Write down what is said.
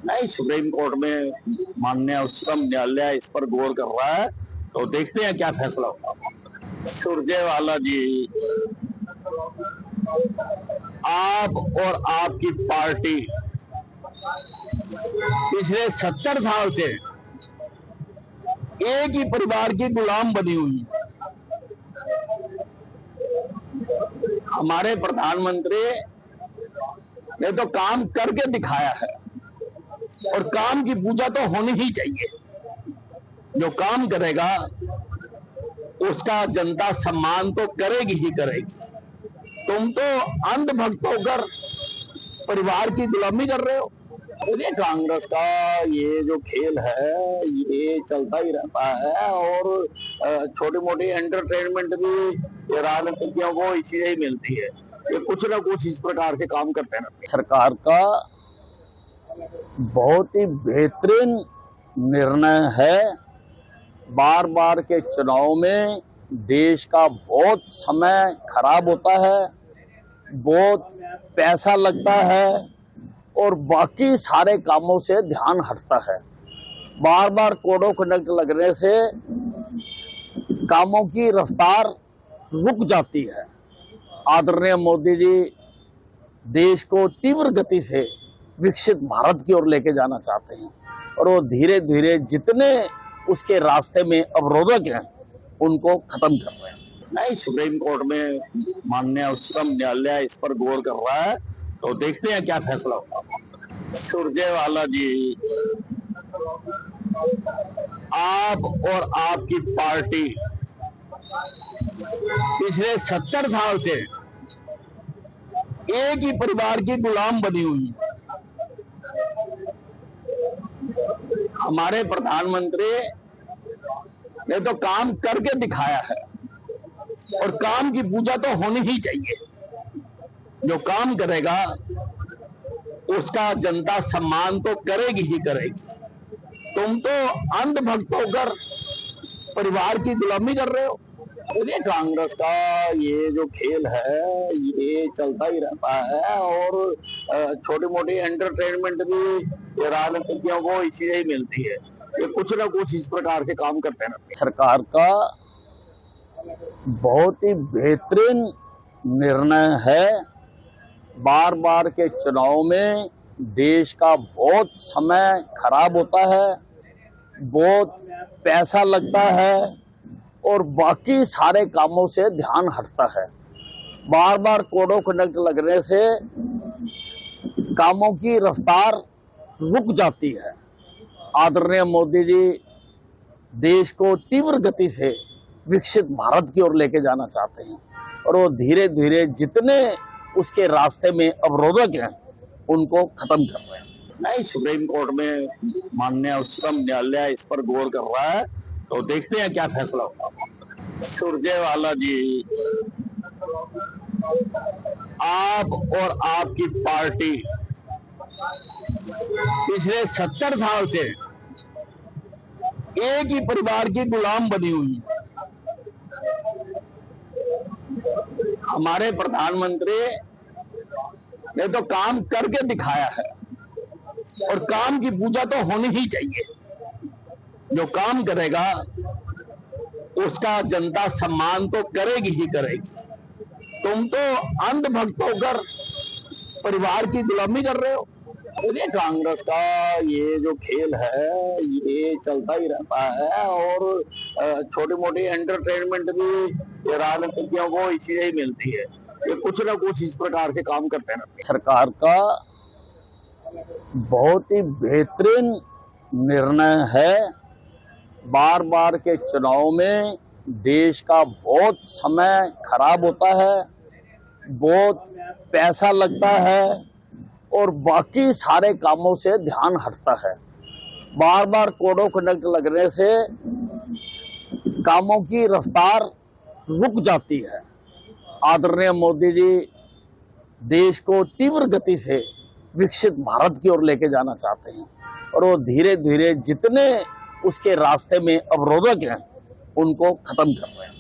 नहीं, supreme court में माननीय उच्चतम न्यायालय इस पर गौर कर रहा है, तो देखते हैं क्या फैसला होगा। सुरजेवाला जी, आप और आपकी पार्टी पिछले 70 साल से एक ही परिवार की गुलाम बनी हुई है। हमारे प्रधानमंत्री ने तो काम करके दिखाया है और काम की पूजा तो होनी ही चाहिए। जो काम करेगा उसका जनता सम्मान तो करेगी ही करेगी। तुम तो अंधभक्त होकर परिवार की गुलामी कर रहे हो। ये कांग्रेस का ये जो खेल है ये चलता ही रहता है और छोटी मोटी एंटरटेनमेंट भी राजनीतिज्ञों को इसी से ही मिलती है। ये कुछ ना कुछ इस प्रकार के काम करते हैं। सरकार का बहुत ही बेहतरीन निर्णय है। बार बार के चुनाव में देश का बहुत समय खराब होता है, बहुत पैसा लगता है और बाकी सारे कामों से ध्यान हटता है। बार बार कोड ऑफ कंडक्ट लगने से कामों की रफ्तार रुक जाती है। आदरणीय मोदी जी देश को तीव्र गति से विकसित भारत की ओर लेके जाना चाहते हैं और वो धीरे धीरे जितने उसके रास्ते में अवरोधक हैं उनको खत्म कर रहे हैं। नहीं, सुप्रीम कोर्ट में माननीय उच्चतम न्यायालय इस पर गौर कर रहा है, तो देखते हैं क्या फैसला होगा। सुरजेवाला जी, आप और आपकी पार्टी पिछले 70 साल से एक ही परिवार की गुलाम बनी हुई है। हमारे प्रधानमंत्री ने तो काम करके दिखाया है और काम की पूजा तो होनी ही चाहिए। जो काम करेगा उसका जनता सम्मान तो करेगी ही करेगी। तुम तो अंधभक्त होकर परिवार की गुलामी कर रहे हो। ये कांग्रेस का ये जो खेल है ये चलता ही रहता है और छोटी मोटी एंटरटेनमेंट भी राजनीतिज्ञों को इसी से ही मिलती है। ये कुछ ना कुछ इस प्रकार के काम करते हैं। सरकार का बहुत ही बेहतरीन निर्णय है। बार बार के चुनाव में देश का बहुत समय खराब होता है, बहुत पैसा लगता है और बाकी सारे कामों से ध्यान हटता है। बार बार कोड ऑफ कंडक्ट लगने से कामों की रफ्तार रुक जाती है। आदरणीय मोदी जी देश को तीव्र गति से विकसित भारत की ओर लेके जाना चाहते हैं और वो धीरे धीरे जितने उसके रास्ते में अवरोधक हैं उनको खत्म कर रहे हैं। नहीं, सुप्रीम कोर्ट में माननीय उच्चतम न्यायालय इस पर गौर कर रहा है, तो देखते हैं क्या फैसला होगा। सुरजेवाला जी, आप और आपकी पार्टी पिछले 70 साल से एक ही परिवार की गुलाम बनी हुई है। हमारे प्रधानमंत्री ने तो काम करके दिखाया है और काम की पूजा तो होनी ही चाहिए। जो काम करेगा उसका जनता सम्मान तो करेगी ही करेगी। तुम तो अंधभक्त होकर परिवार की गुलामी कर रहे हो। ये कांग्रेस का ये जो खेल है ये चलता ही रहता है और छोटी मोटी एंटरटेनमेंट भी राजनीतिज्ञों को इसी से ही मिलती है। ये कुछ ना कुछ इस प्रकार के काम करते हैं। सरकार का बहुत ही बेहतरीन निर्णय है। बार बार के चुनाव में देश का बहुत समय खराब होता है, बहुत पैसा लगता है और बाकी सारे कामों से ध्यान हटता है। बार बार कोड ऑफ कंडक्ट लगने से कामों की रफ्तार रुक जाती है। आदरणीय मोदी जी देश को तीव्र गति से विकसित भारत की ओर लेके जाना चाहते हैं और वो धीरे धीरे जितने उसके रास्ते में अवरोधक हैं उनको खत्म कर रहे हैं।